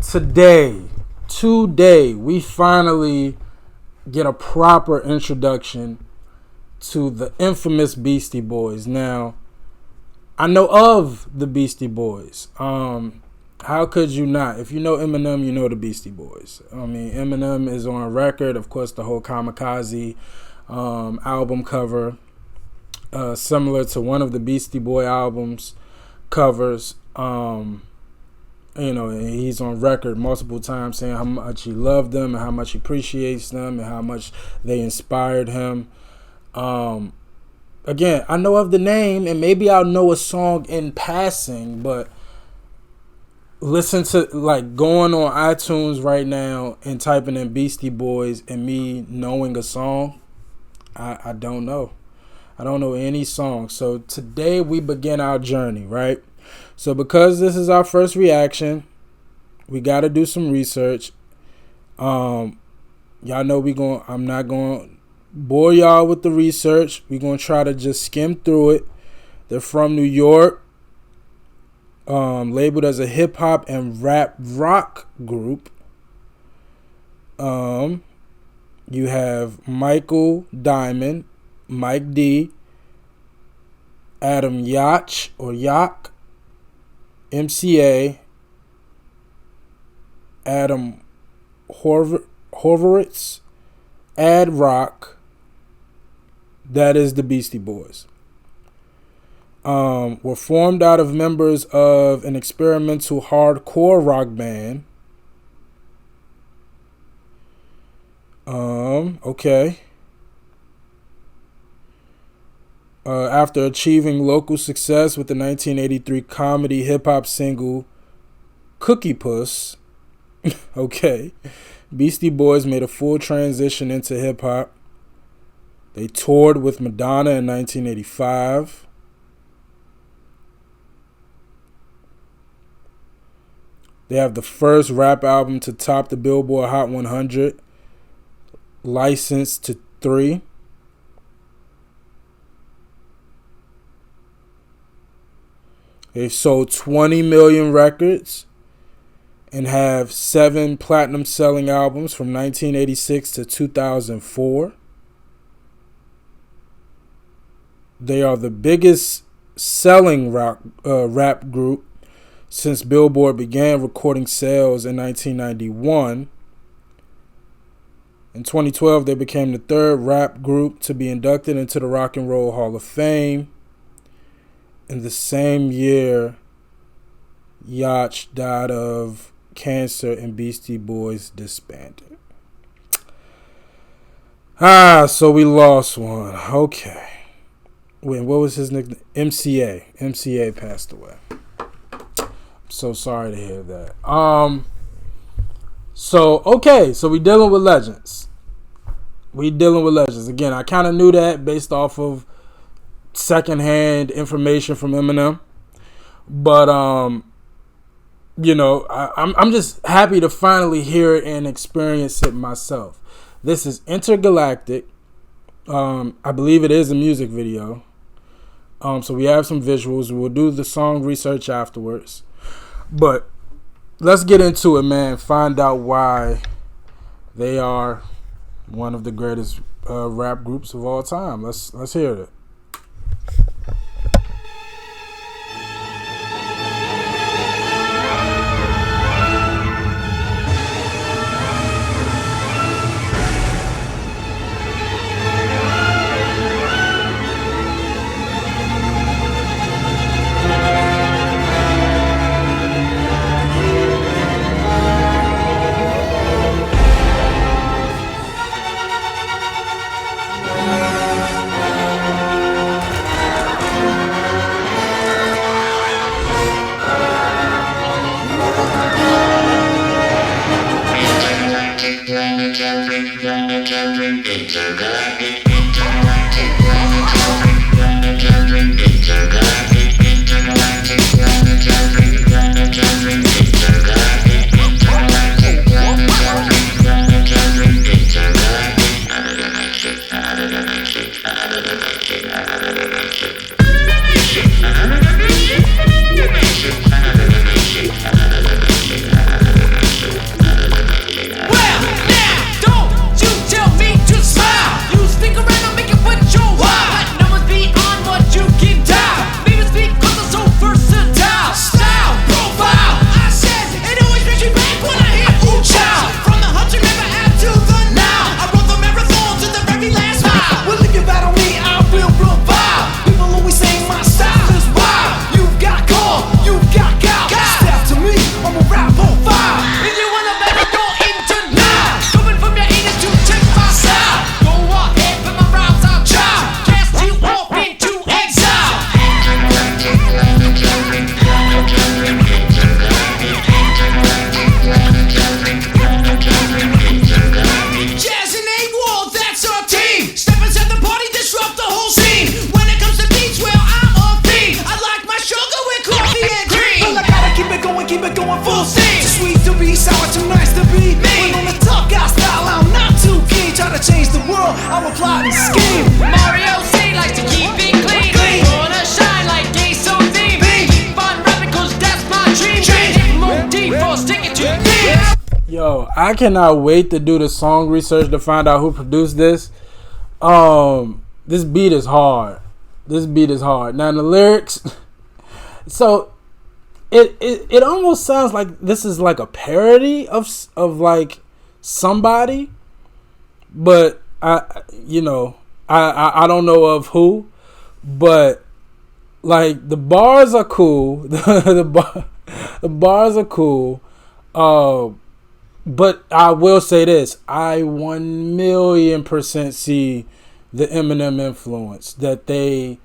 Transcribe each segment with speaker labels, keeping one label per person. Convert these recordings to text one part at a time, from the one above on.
Speaker 1: today, we finally get a proper introduction to the infamous Beastie Boys. Now, I know of the Beastie Boys. How could you not? If you know Eminem, you know the Beastie Boys. I mean, Eminem is on record. Of course, the whole Kamikaze album cover, similar to one of the Beastie Boy albums covers. He's on record multiple times saying how much he loved them and how much he appreciates them and how much they inspired him. Again, I know of the name and maybe I'll know a song in passing, but listen to, like, going on iTunes right now and typing in Beastie Boys and me knowing a song, I don't know. I don't know any song. So today we begin our journey, right? So because this is our first reaction, we got to do some research. Y'all know I'm not going to bore y'all with the research. We're going to try to just skim through it. They're from New York, labeled as a hip hop and rap rock group. You have Michael Diamond, Mike D, Adam Yach or Yak, MCA, Adam Horvitz, Ad Rock. That is the Beastie Boys. Were formed out of members of an experimental hardcore rock band. Okay. After achieving local success with the 1983 comedy hip-hop single Cookie Puss, okay, Beastie Boys made a full transition into hip-hop. They toured with Madonna in 1985. They have the first rap album to top the Billboard Hot 100, Licensed to 3. They've sold 20 million records and have 7 platinum selling albums from 1986 to 2004. They are the biggest selling rap group since Billboard began recording sales in 1991. In 2012, they became the third rap group to be inducted into the Rock and Roll Hall of Fame. In the same year, Yacht died of cancer and Beastie Boys disbanded. So we lost one. Okay. Wait, what was his nickname? MCA. MCA passed away. I'm so sorry to hear that. So we dealing with legends. Again, I kind of knew that based off of secondhand information from Eminem, but I'm just happy to finally hear it and experience it myself. This is Intergalactic. I believe it is a music video. So we have some visuals. We'll do the song research afterwards, but let's get into it, man. Find out why they are one of the greatest rap groups of all time. Let's hear it.
Speaker 2: plot and scheme.
Speaker 3: Mario C likes to keep it clean. Wanna shine like gay so theme. Keep on rapping cause that's my dream. Motif or stick it to me.
Speaker 1: Yo, I cannot wait to do the song research to find out who produced this. This beat is hard. Now the lyrics, so it almost sounds like this is like a parody of like somebody, but I don't know of who, but like the bars are cool. the bars are cool. But I will say this: I 1,000,000% see the Eminem influence that they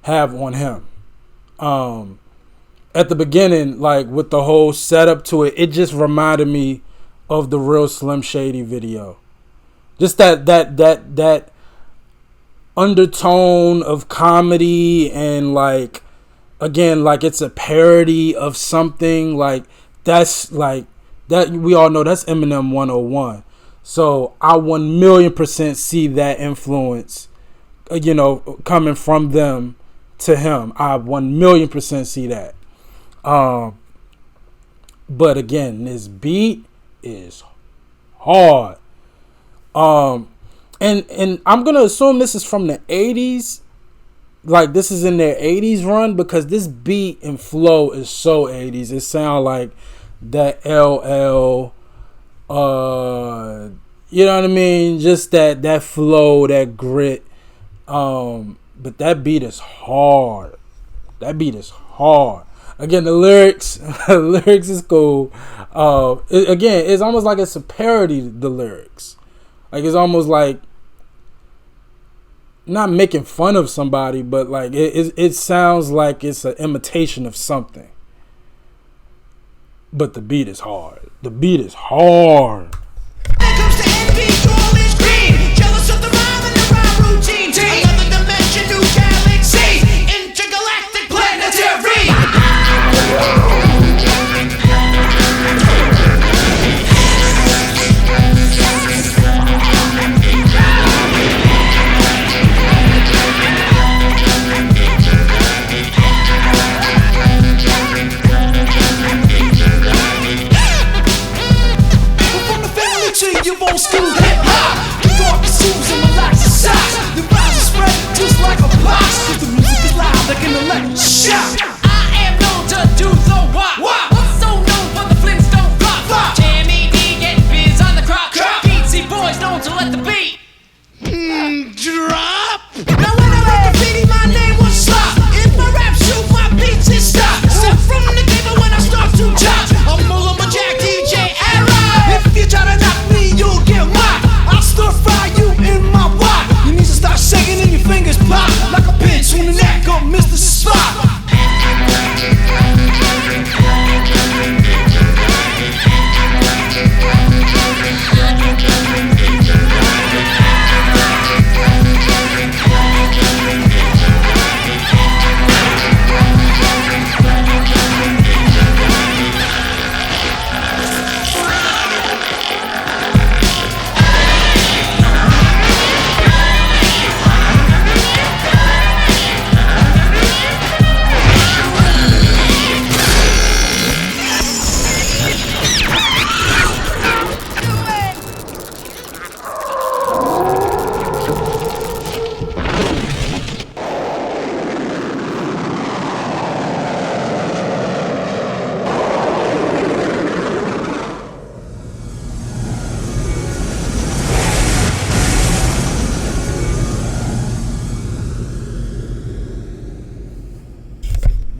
Speaker 1: have on him. At the beginning, like with the whole setup to it, it just reminded me of the real Slim Shady video. Just that undertone of comedy and like, again, like it's a parody of something, like that's like that we all know that's Eminem 101. So I 1,000,000% see that influence, coming from them to him. I 1,000,000% see that. But again, this beat is hard. And I'm gonna assume this is from the 80s. Like this is in their 80s run, because this beat and flow is so 80s. It sounds like that LL, you know what I mean? Just that flow, that grit. But that beat is hard. Again, the lyrics, is cool. Again, it's almost like it's a parody. The lyrics, like it's almost like not making fun of somebody, but like it sounds like it's an imitation of something. But the beat is hard.
Speaker 2: When it comes to envy, you always green. Jealous of the rhyme and the rhyme routine. Another dimension, new galaxy. Intergalactic planetary. You've old school hip-hop. You got the shoes and relax your socks. The rhymes are spread just like a box. Cause the music is loud like an electric shock.
Speaker 3: I am known to do the wop. So known for the Flintstone flop. Jammy D getting biz on the crop. Beastie boys known to let the beat
Speaker 2: Drop. Now when I make graffiti, my name was Slop. If my rap shoot, my beats is stop. Step from the table when I start to chop. I'm a Jack DJ era. If you try to knock me, you'll get mocked. I'll stir fry you in my wok. Your knees will start shaking and your fingers pop like a pinch on the neck of Mr. Spock.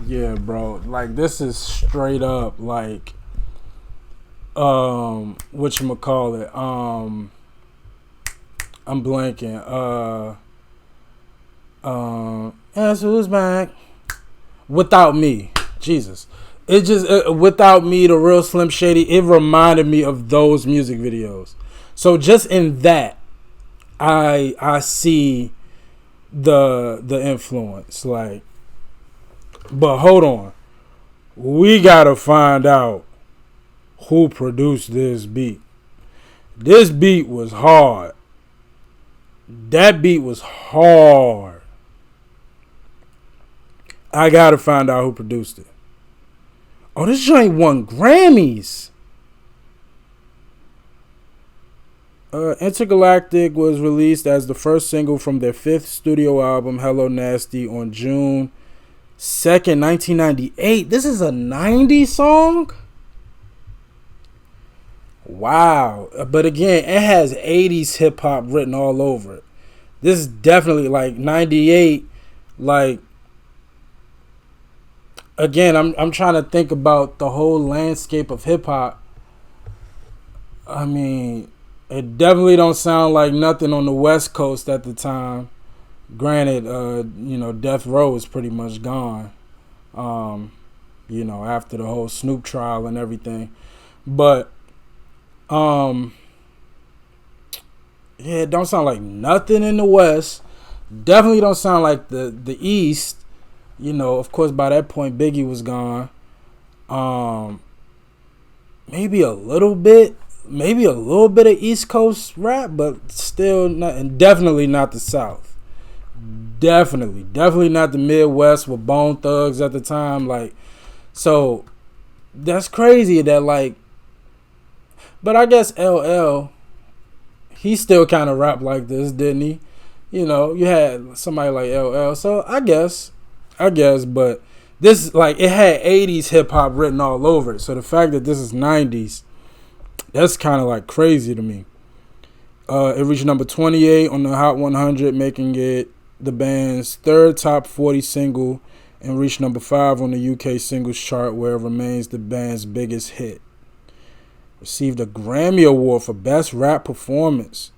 Speaker 1: Yeah, bro. Like this is straight up like whatchamacallit. I'm blanking. Yes, who's back? Without Me. Jesus. It just Without Me, the real Slim Shady, it reminded me of those music videos. So just in that, I see the influence. Like, but hold on. We gotta find out who produced this beat. This beat was hard. That beat was hard. I gotta find out who produced it. Oh, this joint won Grammys. Intergalactic was released as the first single from their 5th studio album, Hello Nasty, on June 2nd, 1998. This is a 90s song? Wow. But again, it has 80s hip-hop written all over it. This is definitely like 98. Like, again, I'm trying to think about the whole landscape of hip-hop. I mean, it definitely don't sound like nothing on the West Coast at the time. Granted, Death Row is pretty much gone. After the whole Snoop trial and everything. But it don't sound like nothing in the West. Definitely don't sound like the East. Of course, by that point, Biggie was gone. Maybe a little bit of East Coast rap, but still not, and definitely not the South. Definitely not the Midwest with Bone Thugs at the time. Like, so that's crazy that, like, but I guess LL, he still kind of rapped like this, didn't he? You had somebody like LL, so I guess, but this, like, it had 80s hip hop written all over it. So the fact that this is 90s, that's kind of like crazy to me. It reached number 28 on the Hot 100, making it the band's 3rd top 40 single, and reached number 5 on the UK singles chart, where it remains the band's biggest hit. Received a Grammy Award for Best Rap Performance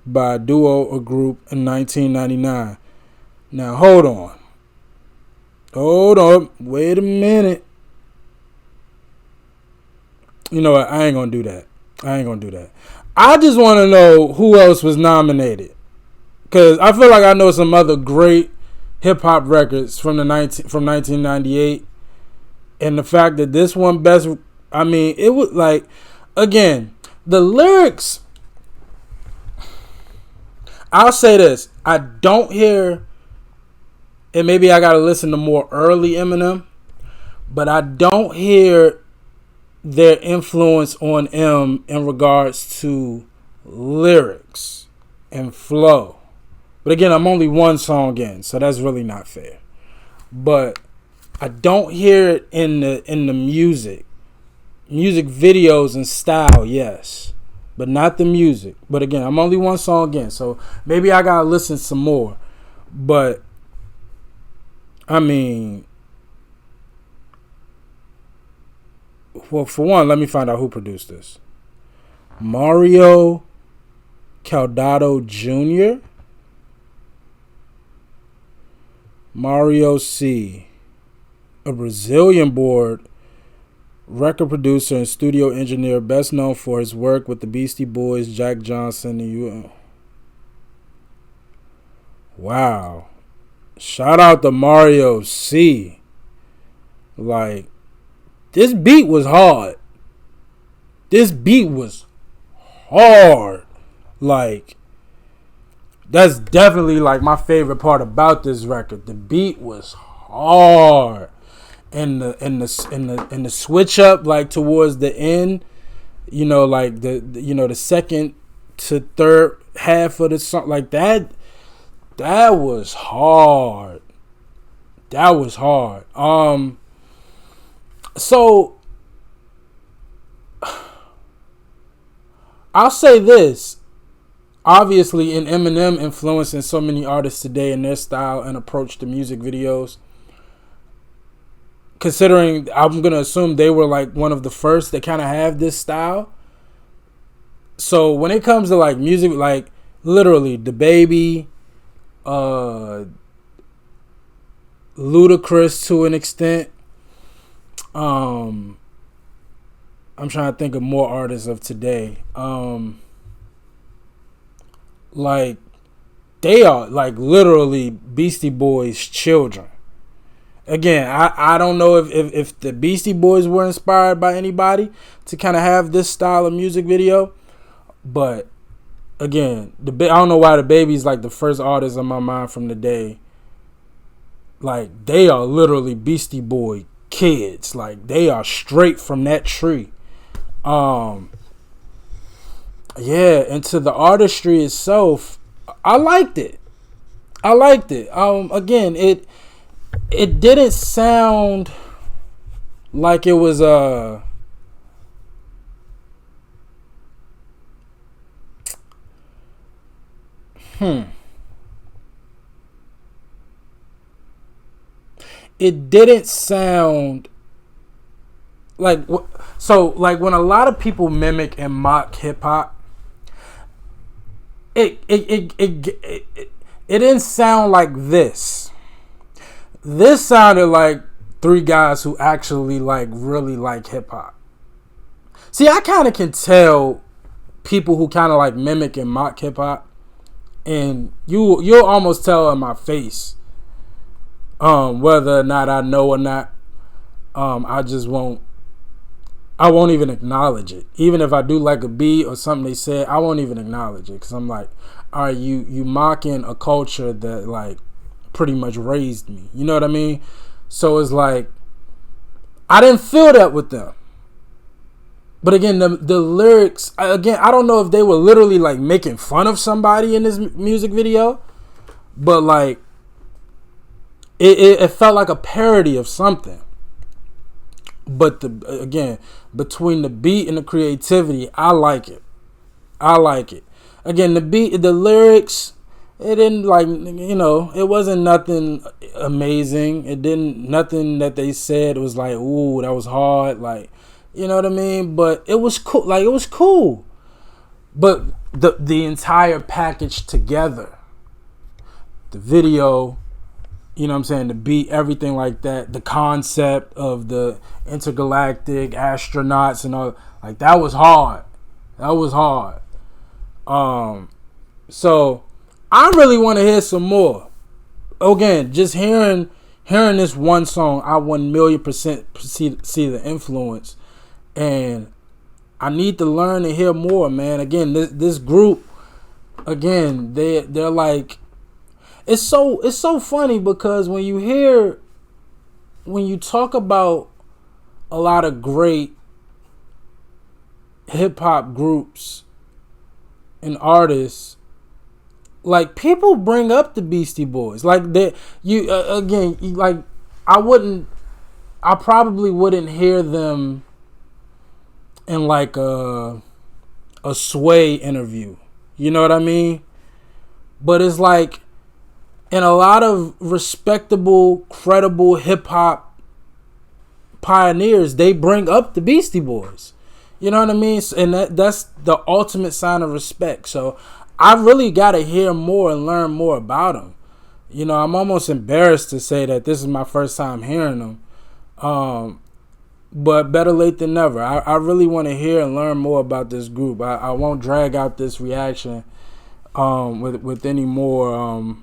Speaker 1: by a duo or group in 1999. Now, hold on. Wait a minute. You know what? I ain't going to do that. I just want to know who else was nominated. Because I feel like I know some other great hip-hop records from 1998. And the fact that this one best... I mean, it was like... Again, the lyrics... I'll say this. I don't hear... And maybe I got to listen to more early Eminem. But I don't hear their influence on M in regards to lyrics and flow. But again, I'm only one song in, so that's really not fair. But I don't hear it in the music videos and style, yes, but not the music. But again, I'm only one song in, so maybe I gotta listen some more. But I mean, well, for one, let me find out who produced this. Mario Caldado Jr., Mario C., a Brazilian-born record producer and studio engineer, best known for his work with the Beastie Boys, Jack Johnson, and wow. Shout out to Mario C. Like, this beat was hard. Like, that's definitely like my favorite part about this record. The beat was hard. And the switch up, like, towards the end, like the second to third half of the song, like that was hard. So I'll say this. Obviously, in Eminem influencing so many artists today in their style and approach to music videos, considering I'm going to assume they were like one of the first that kind of have this style. So when it comes to like music, like literally DaBaby, Ludacris to an extent, I'm trying to think of more artists of today. Like, they are like literally Beastie Boys' children. Again, I don't know if the Beastie Boys were inspired by anybody to kind of have this style of music video, but again, I don't know why the Baby's like the first artist on my mind from the day. Like, they are literally Beastie Boy kids. Like, they are straight from that tree. Yeah, and to the artistry itself, I liked it. Again, it didn't sound like it was it didn't sound like, so like when a lot of people mimic and mock hip hop, it didn't sound like this. This sounded like three guys who actually like really like hip hop. See, I kind of can tell people who kind of like mimic and mock hip hop, and you'll almost tell in my face, whether or not I know or not. I won't even acknowledge it. Even if I do like a beat or something they said, I won't even acknowledge it, because I'm like, all right, you mocking a culture that like pretty much raised me. You know what I mean? So it's like, I didn't feel that with them. But again, the lyrics, again, I don't know if they were literally like making fun of somebody in this music video, but like it felt like a parody of something. But again, between the beat and the creativity, I like it. Again, the beat, the lyrics, it didn't like, it wasn't nothing amazing. Nothing that they said was like, ooh, that was hard. Like, you know what I mean? But it was cool. Like, it was cool. But the entire package together, the video, you know what I'm saying, the beat, everything like that, the concept of the intergalactic astronauts and all, like, that was hard. So I really want to hear some more. Again, just hearing this one song, I 1,000,000% see the influence, and I need to learn and hear more, man. Again, this group, again, they're like, it's so funny, because when you talk about a lot of great hip hop groups and artists, like, people bring up the Beastie Boys. Like, I probably wouldn't hear them in like a Sway interview. You know what I mean? But it's like, in a lot of respectable, credible hip hop pioneers, they bring up the Beastie Boys. You know what I mean? And that's the ultimate sign of respect. So I really got to hear more and learn more about them. I'm almost embarrassed to say that this is my first time hearing them. But better late than never. I really want to hear and learn more about this group. I won't drag out this reaction with any more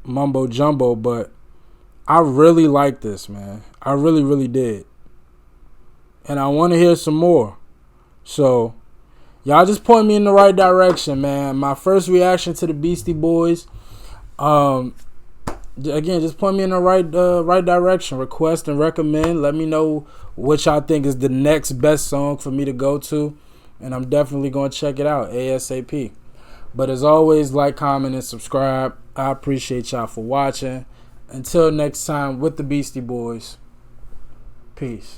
Speaker 1: mumbo jumbo, but I really like this, man. I really, really did. And I want to hear some more. So y'all just point me in the right direction, man. My first reaction to the Beastie Boys, again, just point me in the right direction. Request and recommend. Let me know what y'all think is the next best song for me to go to, and I'm definitely going to check it out ASAP. But as always, like, comment, and subscribe. I appreciate y'all for watching. Until next time, with the Beastie Boys. Peace.